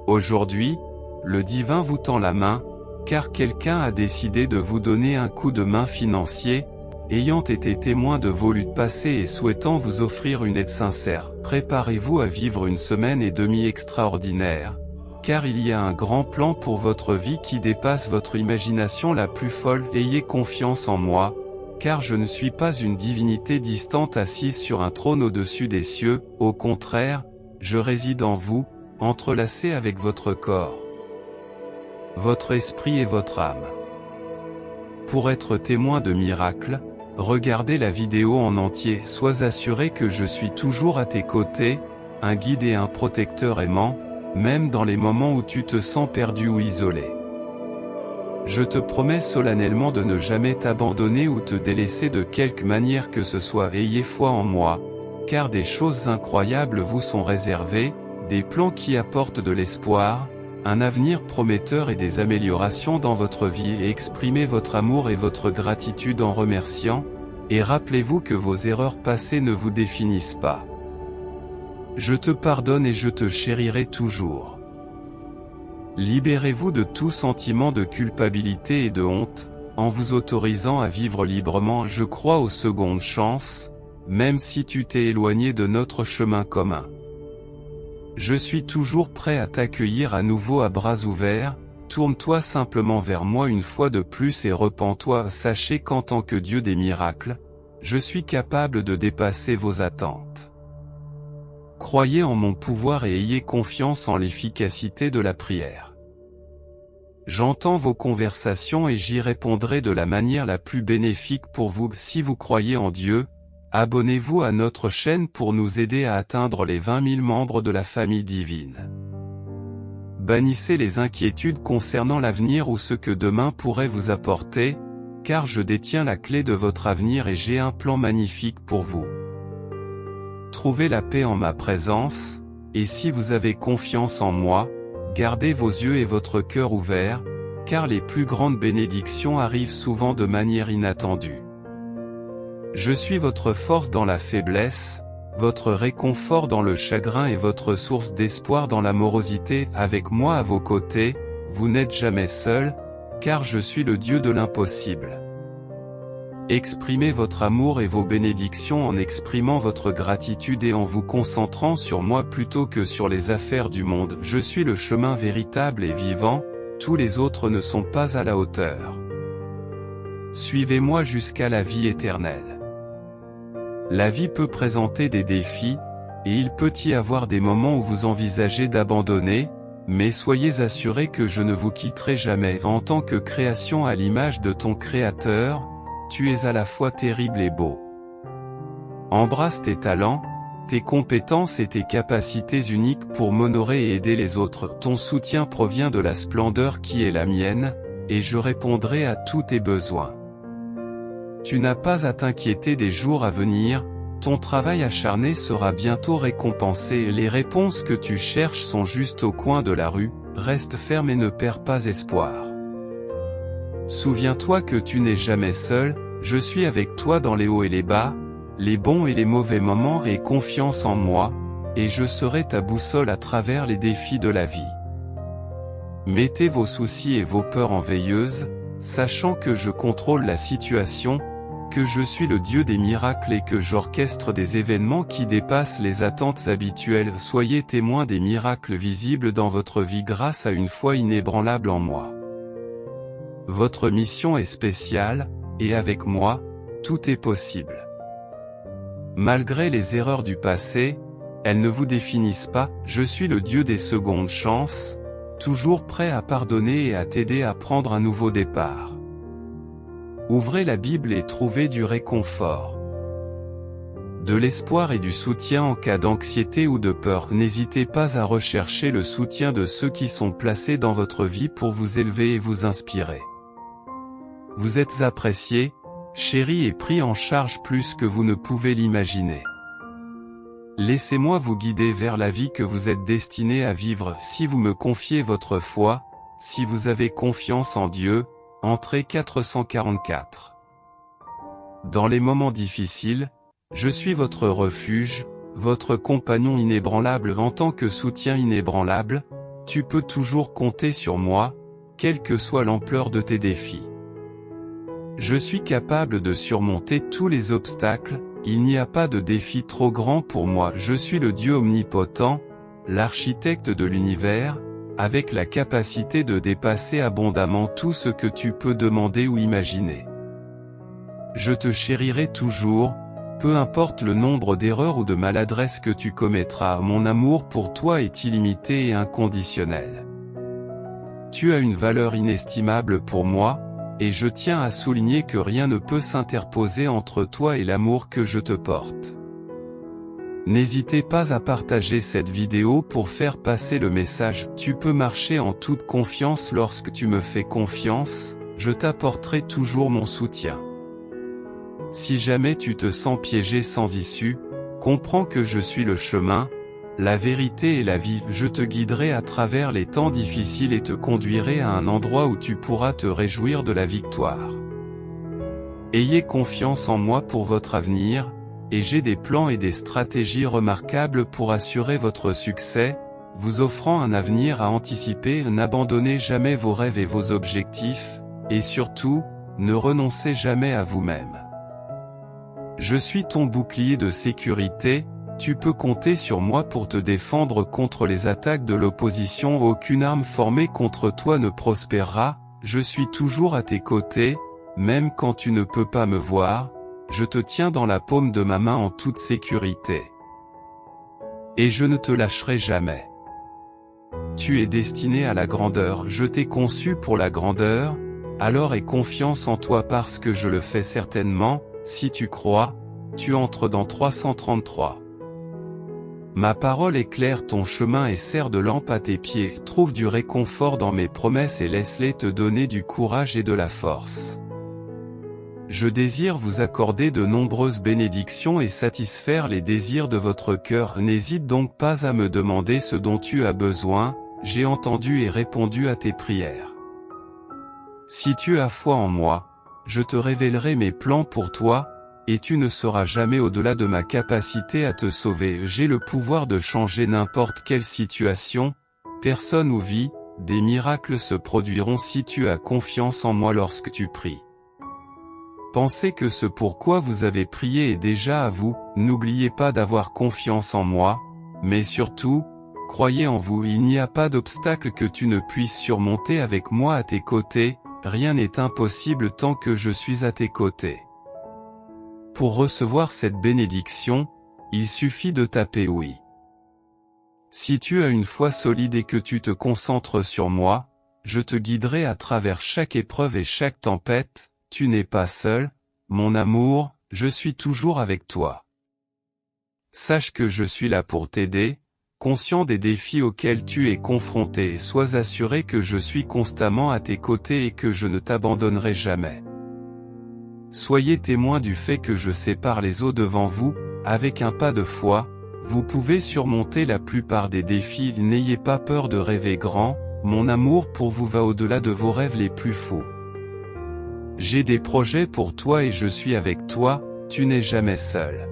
Aujourd'hui, le divin vous tend la main, car quelqu'un a décidé de vous donner un coup de main financier, ayant été témoin de vos luttes passées et souhaitant vous offrir une aide sincère. Préparez-vous à vivre une semaine et demie extraordinaire, car il y a un grand plan pour votre vie qui dépasse votre imagination la plus folle. Ayez confiance en moi, car je ne suis pas une divinité distante assise sur un trône au-dessus des cieux, au contraire, je réside en vous, entrelacé avec votre corps, votre esprit et votre âme. Pour être témoin de miracles, regardez la vidéo en entier. Sois assuré que je suis toujours à tes côtés, un guide et un protecteur aimant, même dans les moments où tu te sens perdu ou isolé. Je te promets solennellement de ne jamais t'abandonner ou te délaisser de quelque manière que ce soit. Ayez foi en moi, car des choses incroyables vous sont réservées, des plans qui apportent de l'espoir, un avenir prometteur et des améliorations dans votre vie. Et exprimez votre amour et votre gratitude en remerciant, et rappelez-vous que vos erreurs passées ne vous définissent pas. Je te pardonne et je te chérirai toujours. Libérez-vous de tout sentiment de culpabilité et de honte, en vous autorisant à vivre librement. Je crois aux secondes chances, même si tu t'es éloigné de notre chemin commun. Je suis toujours prêt à t'accueillir à nouveau à bras ouverts. Tourne-toi simplement vers moi une fois de plus et repens-toi. Sachez qu'en tant que Dieu des miracles, je suis capable de dépasser vos attentes. Croyez en mon pouvoir et ayez confiance en l'efficacité de la prière. J'entends vos conversations et j'y répondrai de la manière la plus bénéfique pour vous. Si vous croyez en Dieu, abonnez-vous à notre chaîne pour nous aider à atteindre les 20 000 membres de la famille divine. Bannissez les inquiétudes concernant l'avenir ou ce que demain pourrait vous apporter, car je détiens la clé de votre avenir et j'ai un plan magnifique pour vous. Trouvez la paix en ma présence, et si vous avez confiance en moi, gardez vos yeux et votre cœur ouverts, car les plus grandes bénédictions arrivent souvent de manière inattendue. Je suis votre force dans la faiblesse, votre réconfort dans le chagrin et votre source d'espoir dans la morosité. Avec moi à vos côtés, vous n'êtes jamais seul, car je suis le Dieu de l'impossible. Exprimez votre amour et vos bénédictions en exprimant votre gratitude et en vous concentrant sur moi plutôt que sur les affaires du monde. Je suis le chemin véritable et vivant, tous les autres ne sont pas à la hauteur. Suivez-moi jusqu'à la vie éternelle. La vie peut présenter des défis, et il peut y avoir des moments où vous envisagez d'abandonner, mais soyez assurés que je ne vous quitterai jamais. En tant que création à l'image de ton Créateur, tu es à la fois terrible et beau. Embrasse tes talents, tes compétences et tes capacités uniques pour m'honorer et aider les autres. Ton soutien provient de la splendeur qui est la mienne, et je répondrai à tous tes besoins. Tu n'as pas à t'inquiéter des jours à venir, ton travail acharné sera bientôt récompensé. Les réponses que tu cherches sont juste au coin de la rue, reste ferme et ne perds pas espoir. Souviens-toi que tu n'es jamais seul, je suis avec toi dans les hauts et les bas, les bons et les mauvais moments. Aie confiance en moi, et je serai ta boussole à travers les défis de la vie. Mettez vos soucis et vos peurs en veilleuse, sachant que je contrôle la situation, que je suis le Dieu des miracles et que j'orchestre des événements qui dépassent les attentes habituelles. Soyez témoins des miracles visibles dans votre vie grâce à une foi inébranlable en moi. Votre mission est spéciale, et avec moi, tout est possible. Malgré les erreurs du passé, elles ne vous définissent pas. Je suis le Dieu des secondes chances, toujours prêt à pardonner et à t'aider à prendre un nouveau départ. Ouvrez la Bible et trouvez du réconfort, de l'espoir et du soutien en cas d'anxiété ou de peur. N'hésitez pas à rechercher le soutien de ceux qui sont placés dans votre vie pour vous élever et vous inspirer. Vous êtes apprécié, chéri et pris en charge plus que vous ne pouvez l'imaginer. Laissez-moi vous guider vers la vie que vous êtes destiné à vivre. Si vous me confiez votre foi, si vous avez confiance en Dieu, entrez 444. Dans les moments difficiles, je suis votre refuge, votre compagnon inébranlable. En tant que soutien inébranlable, tu peux toujours compter sur moi, quelle que soit l'ampleur de tes défis. Je suis capable de surmonter tous les obstacles, il n'y a pas de défi trop grand pour moi. Je suis le Dieu omnipotent, l'architecte de l'univers, avec la capacité de dépasser abondamment tout ce que tu peux demander ou imaginer. Je te chérirai toujours, peu importe le nombre d'erreurs ou de maladresses que tu commettras. Mon amour pour toi est illimité et inconditionnel. Tu as une valeur inestimable pour moi, et je tiens à souligner que rien ne peut s'interposer entre toi et l'amour que je te porte. N'hésitez pas à partager cette vidéo pour faire passer le message. Tu peux marcher en toute confiance lorsque tu me fais confiance, je t'apporterai toujours mon soutien. Si jamais tu te sens piégé sans issue, comprends que je suis le chemin, la vérité et la vie. Je te guiderai à travers les temps difficiles et te conduirai à un endroit où tu pourras te réjouir de la victoire. Ayez confiance en moi pour votre avenir, et j'ai des plans et des stratégies remarquables pour assurer votre succès, vous offrant un avenir à anticiper. N'abandonnez jamais vos rêves et vos objectifs, et surtout, ne renoncez jamais à vous-même. Je suis ton bouclier de sécurité, tu peux compter sur moi pour te défendre contre les attaques de l'opposition. Aucune arme formée contre toi ne prospérera, je suis toujours à tes côtés, même quand tu ne peux pas me voir, je te tiens dans la paume de ma main en toute sécurité. Et je ne te lâcherai jamais. Tu es destiné à la grandeur, je t'ai conçu pour la grandeur, alors aie confiance en toi parce que je le fais certainement. Si tu crois, tu entres dans 333. Ma parole éclaire ton chemin et sert de lampe à tes pieds. Trouve du réconfort dans mes promesses et laisse-les te donner du courage et de la force. Je désire vous accorder de nombreuses bénédictions et satisfaire les désirs de votre cœur. N'hésite donc pas à me demander ce dont tu as besoin, j'ai entendu et répondu à tes prières. Si tu as foi en moi, je te révélerai mes plans pour toi, et tu ne seras jamais au-delà de ma capacité à te sauver. J'ai le pouvoir de changer n'importe quelle situation, personne ou vie, des miracles se produiront si tu as confiance en moi lorsque tu pries. Pensez que ce pourquoi vous avez prié est déjà à vous, n'oubliez pas d'avoir confiance en moi, mais surtout, croyez en vous. Il n'y a pas d'obstacle que tu ne puisses surmonter avec moi à tes côtés, rien n'est impossible tant que je suis à tes côtés. Pour recevoir cette bénédiction, il suffit de taper oui. Si tu as une foi solide et que tu te concentres sur moi, je te guiderai à travers chaque épreuve et chaque tempête. Tu n'es pas seul, mon amour, je suis toujours avec toi. Sache que je suis là pour t'aider, conscient des défis auxquels tu es confronté, et sois assuré que je suis constamment à tes côtés et que je ne t'abandonnerai jamais. Soyez témoin du fait que je sépare les eaux devant vous, avec un pas de foi, vous pouvez surmonter la plupart des défis. N'ayez pas peur de rêver grand, mon amour pour vous va au-delà de vos rêves les plus fous. J'ai des projets pour toi et je suis avec toi, tu n'es jamais seul.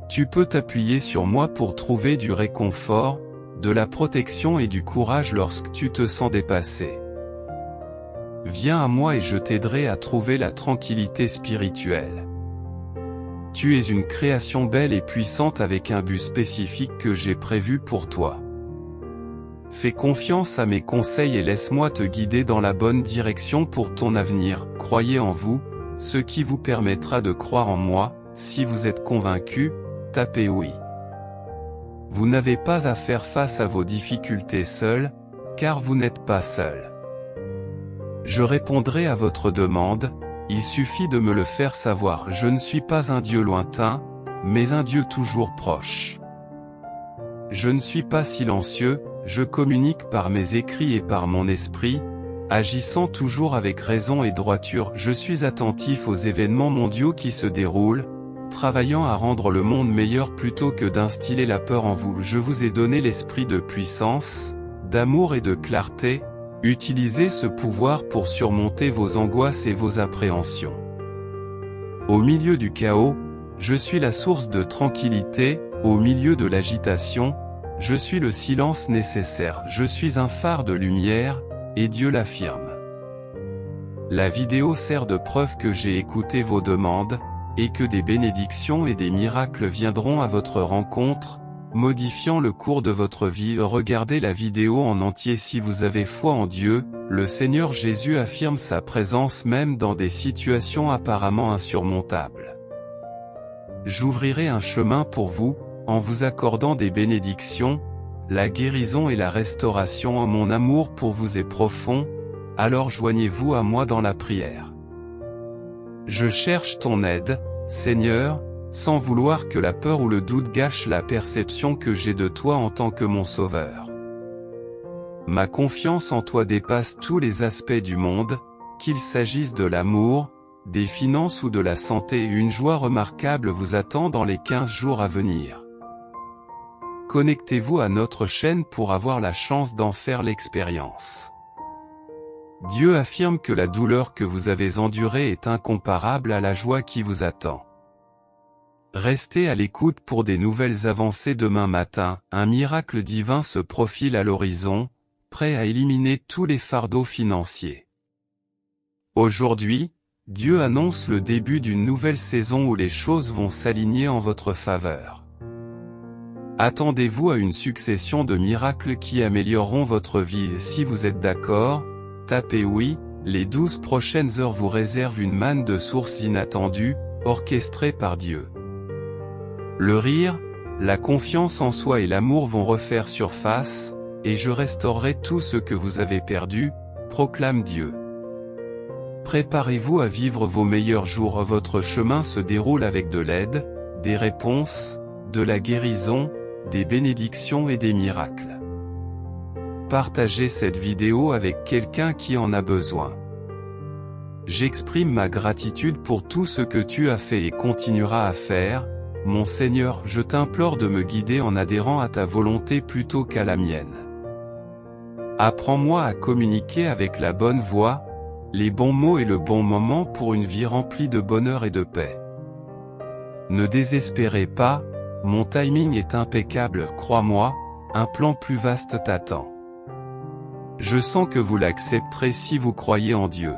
Tu peux t'appuyer sur moi pour trouver du réconfort, de la protection et du courage lorsque tu te sens dépassé. Viens à moi et je t'aiderai à trouver la tranquillité spirituelle. Tu es une création belle et puissante avec un but spécifique que j'ai prévu pour toi. Fais confiance à mes conseils et laisse-moi te guider dans la bonne direction pour ton avenir. Croyez en vous, ce qui vous permettra de croire en moi. Si vous êtes convaincu, tapez oui. Vous n'avez pas à faire face à vos difficultés seul, car vous n'êtes pas seul. Je répondrai à votre demande, il suffit de me le faire savoir. Je ne suis pas un Dieu lointain, mais un Dieu toujours proche. Je ne suis pas silencieux, je communique par mes écrits et par mon esprit, agissant toujours avec raison et droiture. Je suis attentif aux événements mondiaux qui se déroulent, travaillant à rendre le monde meilleur plutôt que d'instiller la peur en vous. Je vous ai donné l'esprit de puissance, d'amour et de clarté, utilisez ce pouvoir pour surmonter vos angoisses et vos appréhensions. Au milieu du chaos, je suis la source de tranquillité, au milieu de l'agitation, Je suis le silence nécessaire, je suis un phare de lumière, et Dieu l'affirme. La vidéo sert de preuve que j'ai écouté vos demandes, et que des bénédictions et des miracles viendront à votre rencontre, modifiant le cours de votre vie. Regardez la vidéo en entier si vous avez foi en Dieu. Le Seigneur Jésus affirme sa présence même dans des situations apparemment insurmontables. J'ouvrirai un chemin pour vous, en vous accordant des bénédictions, la guérison et la restauration. Mon amour pour vous est profond, alors joignez-vous à moi dans la prière. Je cherche ton aide, Seigneur, sans vouloir que la peur ou le doute gâche la perception que j'ai de toi en tant que mon Sauveur. Ma confiance en toi dépasse tous les aspects du monde, qu'il s'agisse de l'amour, des finances ou de la santé. Une joie remarquable vous attend dans les 15 jours à venir. Connectez-vous à notre chaîne pour avoir la chance d'en faire l'expérience. Dieu affirme que la douleur que vous avez endurée est incomparable à la joie qui vous attend. Restez à l'écoute pour des nouvelles avancées demain matin. Un miracle divin se profile à l'horizon, prêt à éliminer tous les fardeaux financiers. Aujourd'hui, Dieu annonce le début d'une nouvelle saison où les choses vont s'aligner en votre faveur. Attendez-vous à une succession de miracles qui amélioreront votre vie. Si vous êtes d'accord, tapez oui. Les 12 prochaines heures vous réservent une manne de sources inattendues, orchestrées par Dieu. Le rire, la confiance en soi et l'amour vont refaire surface, et je restaurerai tout ce que vous avez perdu, proclame Dieu. Préparez-vous à vivre vos meilleurs jours. Votre chemin se déroule avec de l'aide, des réponses, de la guérison, des bénédictions et des miracles. Partagez cette vidéo avec quelqu'un qui en a besoin. J'exprime ma gratitude pour tout ce que tu as fait et continueras à faire. Mon Seigneur, je t'implore de me guider en adhérant à ta volonté plutôt qu'à la mienne. Apprends-moi à communiquer avec la bonne voix, les bons mots et le bon moment pour une vie remplie de bonheur et de paix. Ne désespérez pas, mon timing est impeccable, crois-moi, un plan plus vaste t'attend. Je sens que vous l'accepterez si vous croyez en Dieu.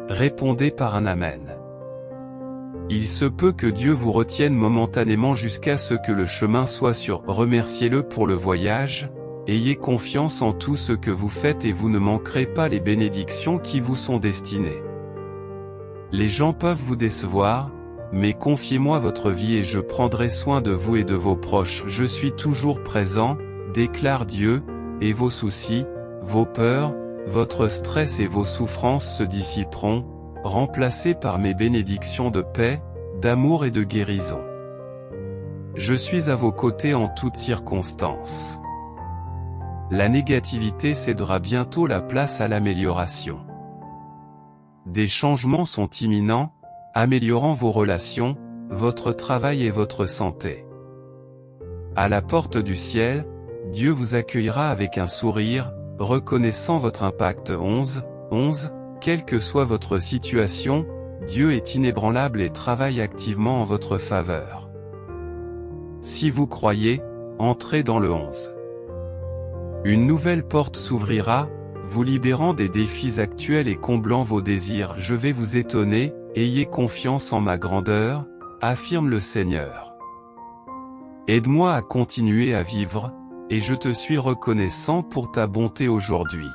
Répondez par un Amen. Il se peut que Dieu vous retienne momentanément jusqu'à ce que le chemin soit sûr. Remerciez-le pour le voyage, ayez confiance en tout ce que vous faites et vous ne manquerez pas les bénédictions qui vous sont destinées. Les gens peuvent vous décevoir, mais confiez-moi votre vie et je prendrai soin de vous et de vos proches. Je suis toujours présent, déclare Dieu, et vos soucis, vos peurs, votre stress et vos souffrances se dissiperont, remplacés par mes bénédictions de paix, d'amour et de guérison. Je suis à vos côtés en toutes circonstances. La négativité cédera bientôt la place à l'amélioration. Des changements sont imminents, améliorant vos relations, votre travail et votre santé. À la porte du ciel, Dieu vous accueillera avec un sourire, reconnaissant votre impact. 11. Quelle que soit votre situation, Dieu est inébranlable et travaille activement en votre faveur. Si vous croyez, entrez dans le 11. Une nouvelle porte s'ouvrira, vous libérant des défis actuels et comblant vos désirs. Je vais vous étonner, ayez confiance en ma grandeur, affirme le Seigneur. Aide-moi à continuer à vivre, et je te suis reconnaissant pour ta bonté aujourd'hui.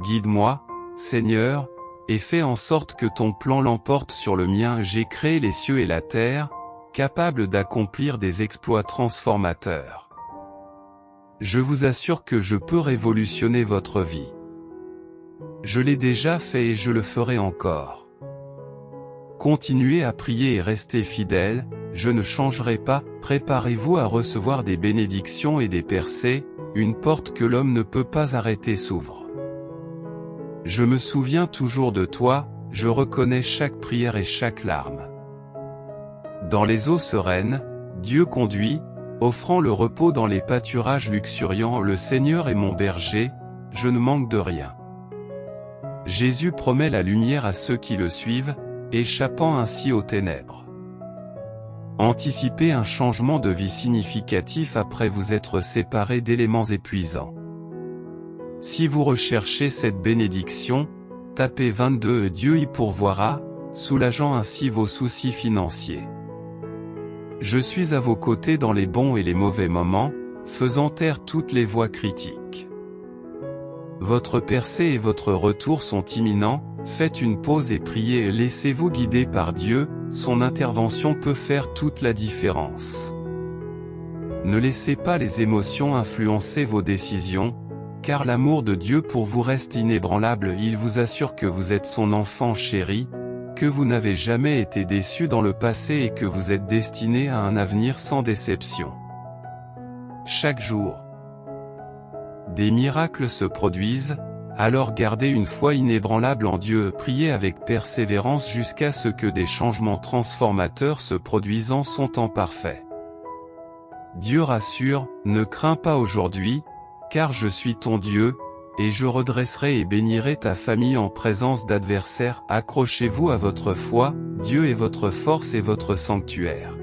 Guide-moi, Seigneur, et fais en sorte que ton plan l'emporte sur le mien. J'ai créé les cieux et la terre, capables d'accomplir des exploits transformateurs. Je vous assure que je peux révolutionner votre vie. Je l'ai déjà fait et je le ferai encore. Continuez à prier et restez fidèles, je ne changerai pas. Préparez-vous à recevoir des bénédictions et des percées, une porte que l'homme ne peut pas arrêter s'ouvre. Je me souviens toujours de toi, je reconnais chaque prière et chaque larme. Dans les eaux sereines, Dieu conduit, offrant le repos dans les pâturages luxuriants. Le Seigneur est mon berger, je ne manque de rien. Jésus promet la lumière à ceux qui le suivent, échappant ainsi aux ténèbres. Anticipez un changement de vie significatif après vous être séparé d'éléments épuisants. Si vous recherchez cette bénédiction, tapez 22 et Dieu y pourvoira, soulageant ainsi vos soucis financiers. Je suis à vos côtés dans les bons et les mauvais moments, faisant taire toutes les voix critiques. Votre percée et votre retour sont imminents, faites une pause et priez et laissez-vous guider par Dieu, son intervention peut faire toute la différence. Ne laissez pas les émotions influencer vos décisions, car l'amour de Dieu pour vous reste inébranlable. Il vous assure que vous êtes son enfant chéri, que vous n'avez jamais été déçu dans le passé et que vous êtes destiné à un avenir sans déception. Chaque jour, des miracles se produisent, alors gardez une foi inébranlable en Dieu, priez avec persévérance jusqu'à ce que des changements transformateurs se produisent en son temps parfait. Dieu rassure, ne crains pas aujourd'hui, car je suis ton Dieu, et je redresserai et bénirai ta famille en présence d'adversaires. Accrochez-vous à votre foi, Dieu est votre force et votre sanctuaire.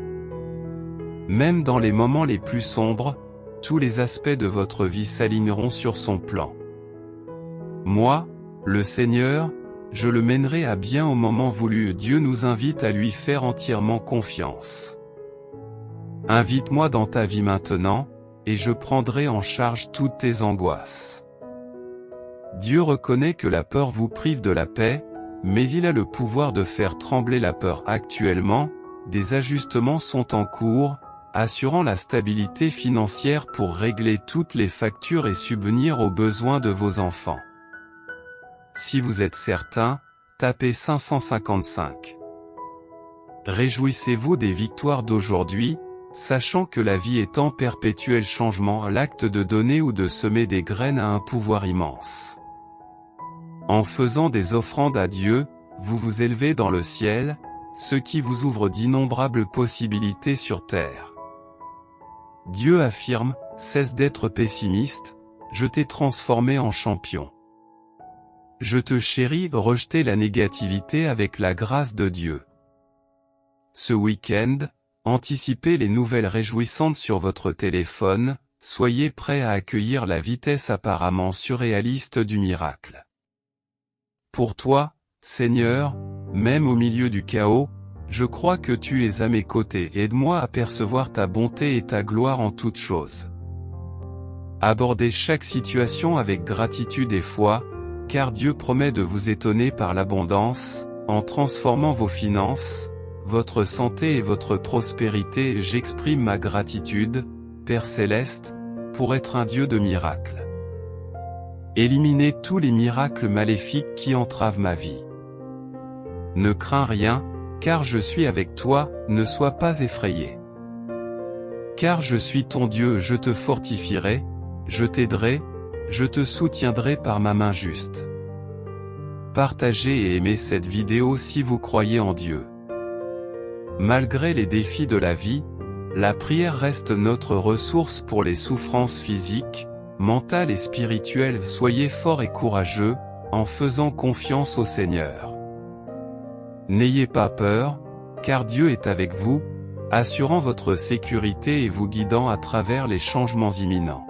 Même dans les moments les plus sombres, tous les aspects de votre vie s'aligneront sur son plan. Moi, le Seigneur, je le mènerai à bien au moment voulu. Dieu nous invite à lui faire entièrement confiance. Invite-moi dans ta vie maintenant, et je prendrai en charge toutes tes angoisses. Dieu reconnaît que la peur vous prive de la paix, mais il a le pouvoir de faire trembler la peur actuellement. Des ajustements sont en cours, assurant la stabilité financière pour régler toutes les factures et subvenir aux besoins de vos enfants. Si vous êtes certain, tapez 555. Réjouissez-vous des victoires d'aujourd'hui, sachant que la vie est en perpétuel changement. L'acte de donner ou de semer des graines a un pouvoir immense. En faisant des offrandes à Dieu, vous vous élevez dans le ciel, ce qui vous ouvre d'innombrables possibilités sur terre. Dieu affirme, cesse d'être pessimiste, je t'ai transformé en champion. Je te chéris, rejetez la négativité avec la grâce de Dieu. Ce week-end, anticipez les nouvelles réjouissantes sur votre téléphone, soyez prêts à accueillir la vitesse apparemment surréaliste du miracle. Pour toi, Seigneur, même au milieu du chaos, je crois que tu es à mes côtés. Aide-moi à percevoir ta bonté et ta gloire en toutes choses. Abordez chaque situation avec gratitude et foi, car Dieu promet de vous étonner par l'abondance, en transformant vos finances, votre santé et votre prospérité. J'exprime ma gratitude, Père Céleste, pour être un Dieu de miracles. Éliminez tous les miracles maléfiques qui entravent ma vie. Ne crains rien, car je suis avec toi, ne sois pas effrayé. Car je suis ton Dieu, je te fortifierai, je t'aiderai, je te soutiendrai par ma main juste. Partagez et aimez cette vidéo si vous croyez en Dieu. Malgré les défis de la vie, la prière reste notre ressource pour les souffrances physiques, mentales et spirituelles. Soyez forts et courageux, en faisant confiance au Seigneur. N'ayez pas peur, car Dieu est avec vous, assurant votre sécurité et vous guidant à travers les changements imminents.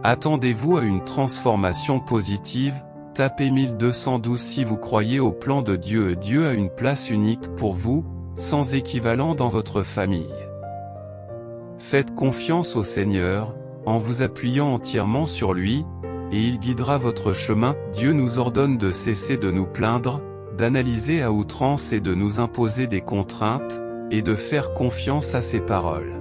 Attendez-vous à une transformation positive, tapez 1212 si vous croyez au plan de Dieu. Dieu a une place unique pour vous, sans équivalent dans votre famille. Faites confiance au Seigneur, en vous appuyant entièrement sur lui, et il guidera votre chemin. Dieu nous ordonne de cesser de nous plaindre, d'analyser à outrance et de nous imposer des contraintes, et de faire confiance à ses paroles.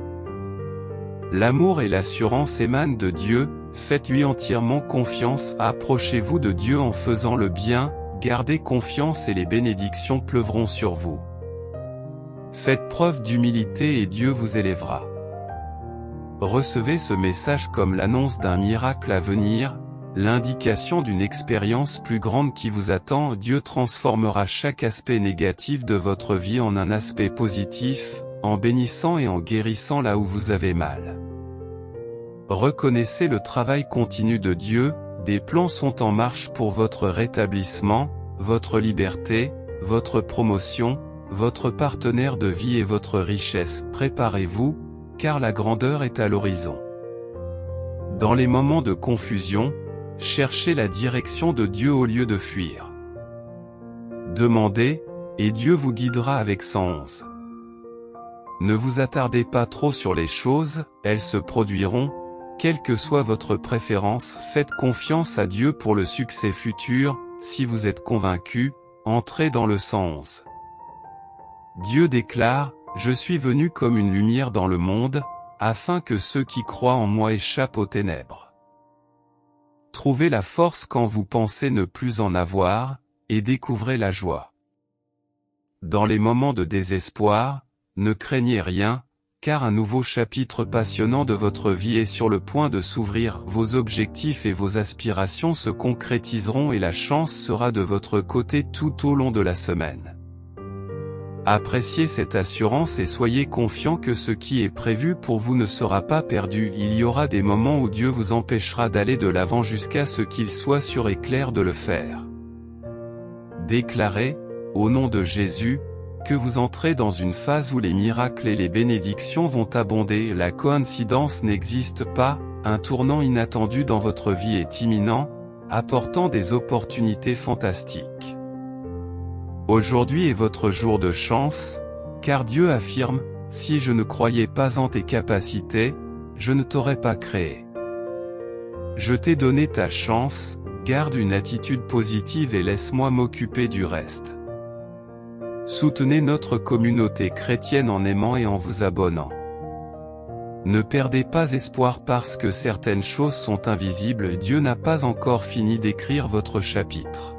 L'amour et l'assurance émanent de Dieu, faites-lui entièrement confiance. Approchez-vous de Dieu en faisant le bien, gardez confiance et les bénédictions pleuvront sur vous. Faites preuve d'humilité et Dieu vous élèvera. Recevez ce message comme l'annonce d'un miracle à venir, l'indication d'une expérience plus grande qui vous attend. Dieu transformera chaque aspect négatif de votre vie en un aspect positif, en bénissant et en guérissant là où vous avez mal. Reconnaissez le travail continu de Dieu, des plans sont en marche pour votre rétablissement, votre liberté, votre promotion, votre partenaire de vie et votre richesse. Préparez-vous, car la grandeur est à l'horizon. Dans les moments de confusion, cherchez la direction de Dieu au lieu de fuir. Demandez, et Dieu vous guidera avec 111. Ne vous attardez pas trop sur les choses, elles se produiront, quelle que soit votre préférence. Faites confiance à Dieu pour le succès futur. Si vous êtes convaincu, entrez dans le 111. Dieu déclare, « Je suis venu comme une lumière dans le monde, afin que ceux qui croient en moi échappent aux ténèbres. » Trouvez la force quand vous pensez ne plus en avoir, et découvrez la joie. Dans les moments de désespoir, ne craignez rien, car un nouveau chapitre passionnant de votre vie est sur le point de s'ouvrir. Vos objectifs et vos aspirations se concrétiseront et la chance sera de votre côté tout au long de la semaine. Appréciez cette assurance et soyez confiants que ce qui est prévu pour vous ne sera pas perdu. Il y aura des moments où Dieu vous empêchera d'aller de l'avant jusqu'à ce qu'il soit sûr et clair de le faire. Déclarez, au nom de Jésus, que vous entrez dans une phase où les miracles et les bénédictions vont abonder. La coïncidence n'existe pas, un tournant inattendu dans votre vie est imminent, apportant des opportunités fantastiques. Aujourd'hui est votre jour de chance, car Dieu affirme, « Si je ne croyais pas en tes capacités, je ne t'aurais pas créé. Je t'ai donné ta chance, garde une attitude positive et laisse-moi m'occuper du reste. » Soutenez notre communauté chrétienne en aimant et en vous abonnant. Ne perdez pas espoir parce que certaines choses sont invisibles. Dieu n'a pas encore fini d'écrire votre chapitre.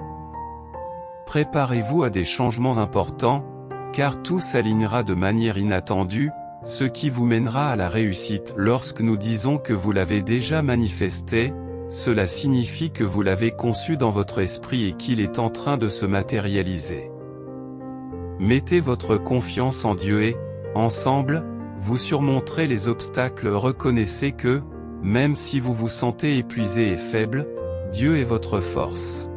Préparez-vous à des changements importants, car tout s'alignera de manière inattendue, ce qui vous mènera à la réussite. Lorsque nous disons que vous l'avez déjà manifesté, cela signifie que vous l'avez conçu dans votre esprit et qu'il est en train de se matérialiser. Mettez votre confiance en Dieu et, ensemble, vous surmonterez les obstacles. Reconnaissez que, même si vous vous sentez épuisé et faible, Dieu est votre force.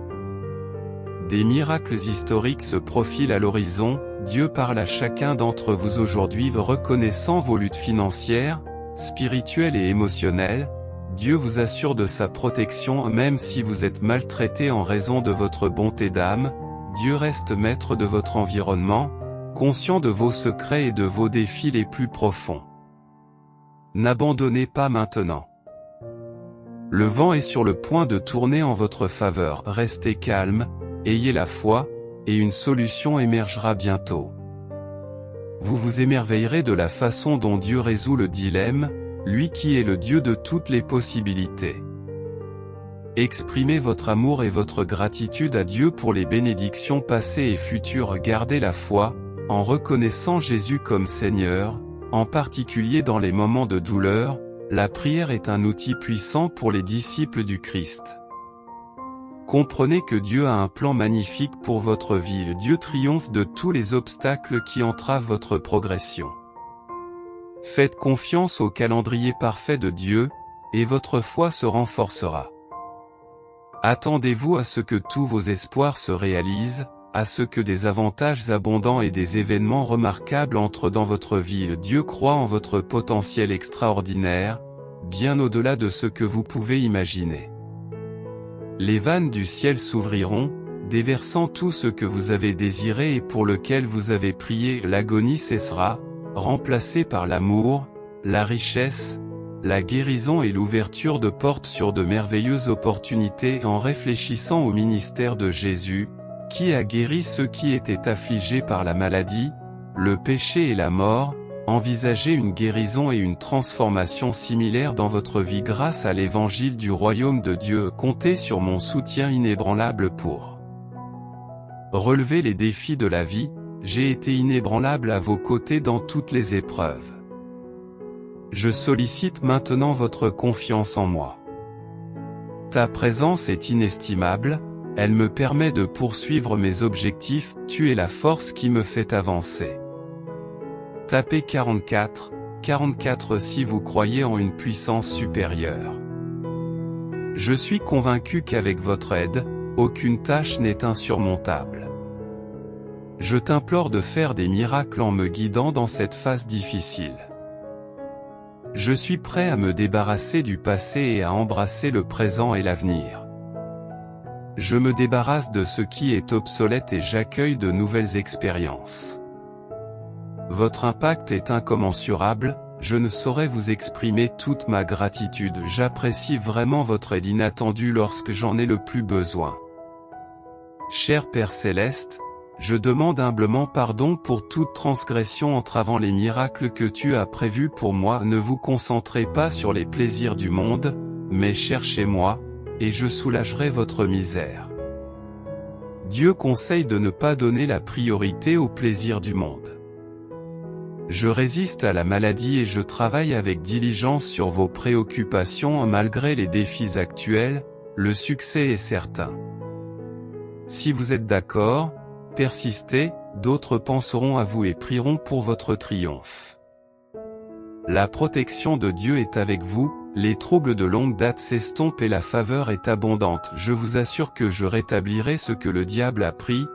Des miracles historiques se profilent à l'horizon. Dieu parle à chacun d'entre vous aujourd'hui. Reconnaissant vos luttes financières, spirituelles et émotionnelles, Dieu vous assure de sa protection. Même si vous êtes maltraité en raison de votre bonté d'âme, Dieu reste maître de votre environnement, conscient de vos secrets et de vos défis les plus profonds. N'abandonnez pas maintenant. Le vent est sur le point de tourner en votre faveur. Restez calme, ayez la foi, et une solution émergera bientôt. Vous vous émerveillerez de la façon dont Dieu résout le dilemme, lui qui est le Dieu de toutes les possibilités. Exprimez votre amour et votre gratitude à Dieu pour les bénédictions passées et futures. Gardez la foi, en reconnaissant Jésus comme Seigneur, en particulier dans les moments de douleur. La prière est un outil puissant pour les disciples du Christ. Comprenez que Dieu a un plan magnifique pour votre vie. Dieu triomphe de tous les obstacles qui entravent votre progression. Faites confiance au calendrier parfait de Dieu, et votre foi se renforcera. Attendez-vous à ce que tous vos espoirs se réalisent, à ce que des avantages abondants et des événements remarquables entrent dans votre vie. Dieu croit en votre potentiel extraordinaire, bien au-delà de ce que vous pouvez imaginer. Les vannes du ciel s'ouvriront, déversant tout ce que vous avez désiré et pour lequel vous avez prié. L'agonie cessera, remplacée par l'amour, la richesse, la guérison et l'ouverture de portes sur de merveilleuses opportunités. En réfléchissant au ministère de Jésus, qui a guéri ceux qui étaient affligés par la maladie, le péché et la mort, envisagez une guérison et une transformation similaires dans votre vie grâce à l'évangile du royaume de Dieu. Comptez sur mon soutien inébranlable pour relever les défis de la vie. J'ai été inébranlable à vos côtés dans toutes les épreuves. Je sollicite maintenant votre confiance en moi. Ta présence est inestimable, elle me permet de poursuivre mes objectifs. Tu es la force qui me fait avancer. Tapez 44, 44 si vous croyez en une puissance supérieure. Je suis convaincu qu'avec votre aide, aucune tâche n'est insurmontable. Je t'implore de faire des miracles en me guidant dans cette phase difficile. Je suis prêt à me débarrasser du passé et à embrasser le présent et l'avenir. Je me débarrasse de ce qui est obsolète et j'accueille de nouvelles expériences. Votre impact est incommensurable, je ne saurais vous exprimer toute ma gratitude. J'apprécie vraiment votre aide inattendue lorsque j'en ai le plus besoin. Cher Père Céleste, je demande humblement pardon pour toute transgression entravant les miracles que tu as prévus pour moi. Ne vous concentrez pas sur les plaisirs du monde, mais cherchez-moi, et je soulagerai votre misère. Dieu conseille de ne pas donner la priorité aux plaisirs du monde. Je résiste à la maladie et je travaille avec diligence sur vos préoccupations. Malgré les défis actuels, le succès est certain. Si vous êtes d'accord, persistez, d'autres penseront à vous et prieront pour votre triomphe. La protection de Dieu est avec vous, les troubles de longue date s'estompent et la faveur est abondante. Je vous assure que je rétablirai ce que le diable a pris,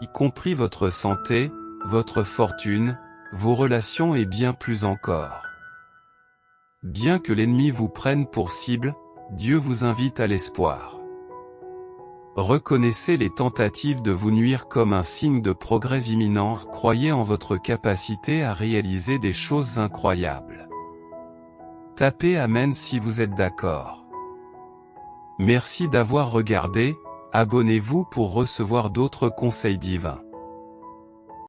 y compris votre santé, votre fortune, vos relations et bien plus encore. Bien que l'ennemi vous prenne pour cible, Dieu vous invite à l'espoir. Reconnaissez les tentatives de vous nuire comme un signe de progrès imminent. Croyez en votre capacité à réaliser des choses incroyables. Tapez Amen si vous êtes d'accord. Merci d'avoir regardé, abonnez-vous pour recevoir d'autres conseils divins.